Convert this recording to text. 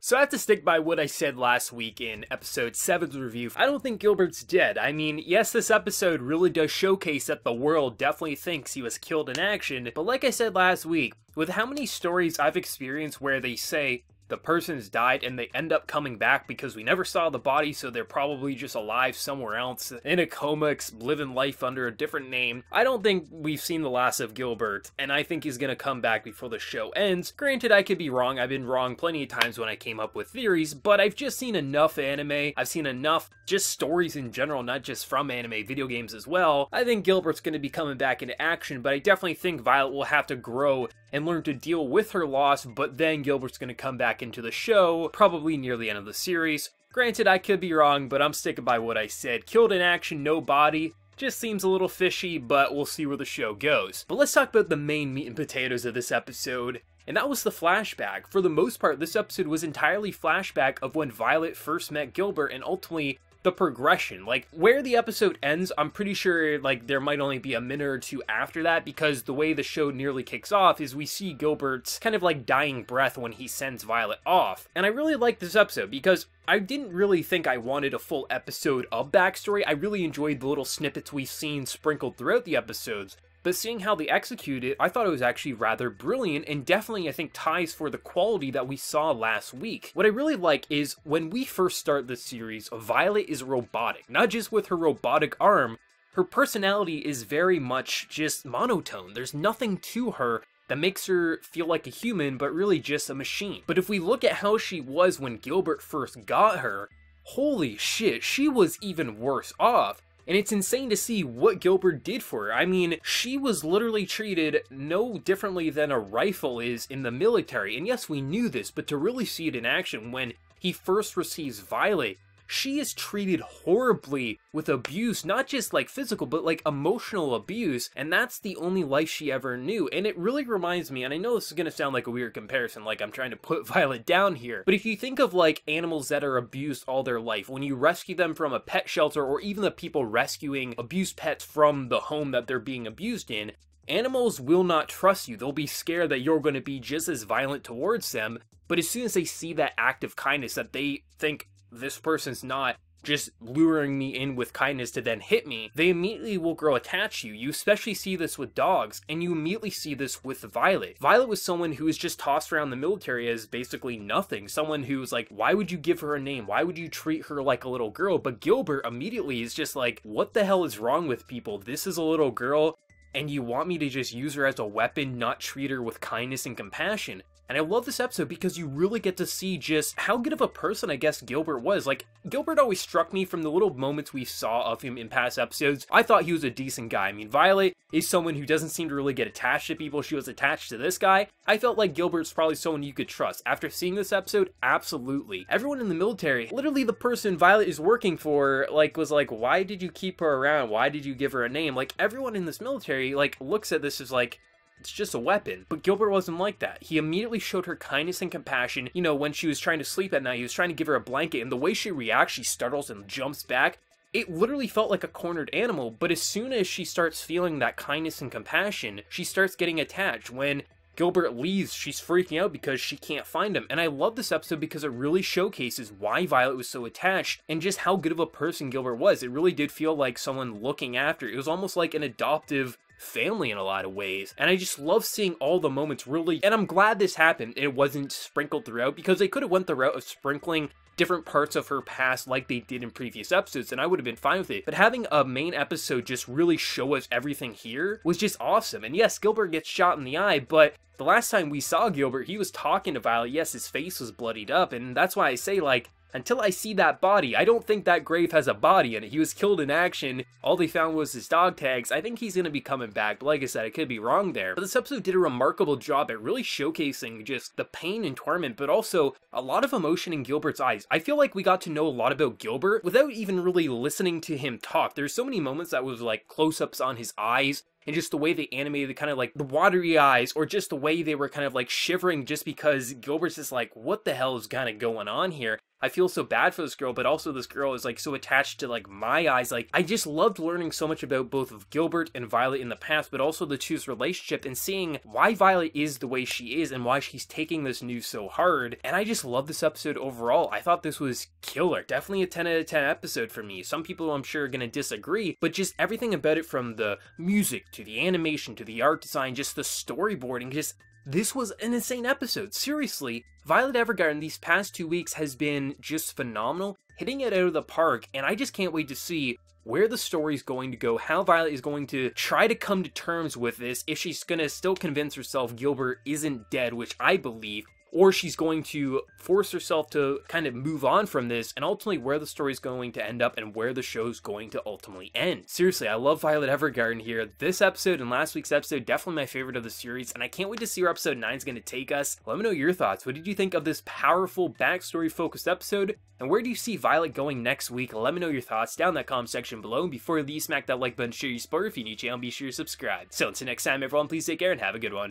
So I have to stick by what I said last week in episode 7's review. I don't think Gilbert's dead. I mean, yes, this episode really does showcase that the world definitely thinks he was killed in action, but like I said last week, with how many stories I've experienced where they say the person's died and they end up coming back because we never saw the body, so they're probably just alive somewhere else, in a coma, living life under a different name. I don't think we've seen the last of Gilbert, and I think he's gonna come back before the show ends. Granted, I could be wrong. I've been wrong plenty of times when I came up with theories, but I've just seen enough anime. I've seen enough just stories in general, not just from anime, video games as well. I think Gilbert's gonna be coming back into action, but I definitely think Violet will have to grow and learn to deal with her loss, but then Gilbert's gonna come back into the show, probably near the end of the series. Granted, I could be wrong, but I'm sticking by what I said. Killed in action, no body. Just seems a little fishy, but we'll see where the show goes. But let's talk about the main meat and potatoes of this episode, and that was the flashback. For the most part, this episode was entirely flashback of when Violet first met Gilbert, and ultimately the progression. Like, where the episode ends, I'm pretty sure, like, there might only be a minute or two after that, because the way the show nearly kicks off is we see Gilbert's kind of like dying breath when he sends Violet off. And I really like this episode because I didn't really think I wanted a full episode of backstory. I really enjoyed the little snippets we've seen sprinkled throughout the episodes. But seeing how they execute it, I thought it was actually rather brilliant, and definitely, I think, ties for the quality that we saw last week. What I really like is, when we first start this series, Violet is robotic. Not just with her robotic arm, her personality is very much just monotone. There's nothing to her that makes her feel like a human, but really just a machine. But if we look at how she was when Gilbert first got her, holy shit, she was even worse off. And it's insane to see what Gilbert did for her. I mean, she was literally treated no differently than a rifle is in the military. And yes, we knew this, but to really see it in action when he first receives Violet, she is treated horribly with abuse, not just like physical, but like emotional abuse, and that's the only life she ever knew. And it really reminds me, and I know this is gonna sound like a weird comparison, like I'm trying to put Violet down here, but if you think of like animals that are abused all their life, when you rescue them from a pet shelter, or even the people rescuing abused pets from the home that they're being abused in, animals will not trust you. They'll be scared that you're going to be just as violent towards them, but as soon as they see that act of kindness, that they think, this person's not just luring me in with kindness to then hit me, they immediately will grow attached to you. You especially see this with dogs, and you immediately see this with Violet. Violet was someone who was just tossed around the military as basically nothing. Someone who's like, why would you give her a name? Why would you treat her like a little girl? But Gilbert immediately is just like, what the hell is wrong with people? This is a little girl, and you want me to just use her as a weapon, not treat her with kindness and compassion? And I love this episode because you really get to see just how good of a person I guess Gilbert was. Like, Gilbert always struck me from the little moments we saw of him in past episodes. I thought he was a decent guy. I mean, Violet is someone who doesn't seem to really get attached to people. She was attached to this guy. I felt like Gilbert's probably someone you could trust. After seeing this episode, absolutely. Everyone in the military, literally the person Violet is working for, like, was like, why did you keep her around? Why did you give her a name? Like, everyone in this military, like, looks at this as like, it's just a weapon. But Gilbert wasn't like that. He immediately showed her kindness and compassion. You know, when she was trying to sleep at night, he was trying to give her a blanket, and the way she reacts, she startles and jumps back. It literally felt like a cornered animal, but as soon as she starts feeling that kindness and compassion, she starts getting attached. When Gilbert leaves, she's freaking out because she can't find him. And I love this episode because it really showcases why Violet was so attached and just how good of a person Gilbert was. It really did feel like someone looking after. It was almost like an adoptive family in a lot of ways, and I just love seeing all the moments really, and I'm glad this happened. It wasn't sprinkled throughout, because they could have went the route of sprinkling different parts of her past like they did in previous episodes, and I would have been fine with it. But having a main episode just really show us everything here was just awesome. And yes, Gilbert gets shot in the eye, but the last time we saw Gilbert, he was talking to Violet. Yes, his face was bloodied up, and that's why I say, like, until I see that body, I don't think that grave has a body in it. He was killed in action. All they found was his dog tags. I think he's going to be coming back, but like I said, I could be wrong there. But this episode did a remarkable job at really showcasing just the pain and torment, but also a lot of emotion in Gilbert's eyes. I feel like we got to know a lot about Gilbert without even really listening to him talk. There's so many moments that was like close-ups on his eyes, and just the way they animated kind of like the watery eyes, or just the way they were kind of like shivering just because Gilbert's just like, what the hell is kind of going on here? I feel so bad for this girl, but also this girl is like so attached to like my eyes. Like, I just loved learning so much about both of Gilbert and Violet in the past, but also the two's relationship and seeing why Violet is the way she is and why she's taking this news so hard. And I just love this episode overall. I thought this was killer. Definitely a 10 out of 10 episode for me. Some people I'm sure are going to disagree, but just everything about it, from the music to the animation to the art design, just the storyboarding, just this was an insane episode. Seriously, Violet Evergarden these past 2 weeks has been just phenomenal, hitting it out of the park, and I just can't wait to see where the story's going to go, how Violet is going to try to come to terms with this, if she's gonna still convince herself Gilbert isn't dead, which I believe, or she's going to force herself to kind of move on from this, and ultimately where the story's going to end up and where the show's going to ultimately end. Seriously, I love Violet Evergarden here. This episode and last week's episode, definitely my favorite of the series, and I can't wait to see where episode 9 is going to take us. Let me know your thoughts. What did you think of this powerful backstory-focused episode, and where do you see Violet going next week? Let me know your thoughts down in that comment section below, and before you leave, smack that like button, share your support. If you're new to the channel, be sure to subscribe. So until next time, everyone, please take care and have a good one.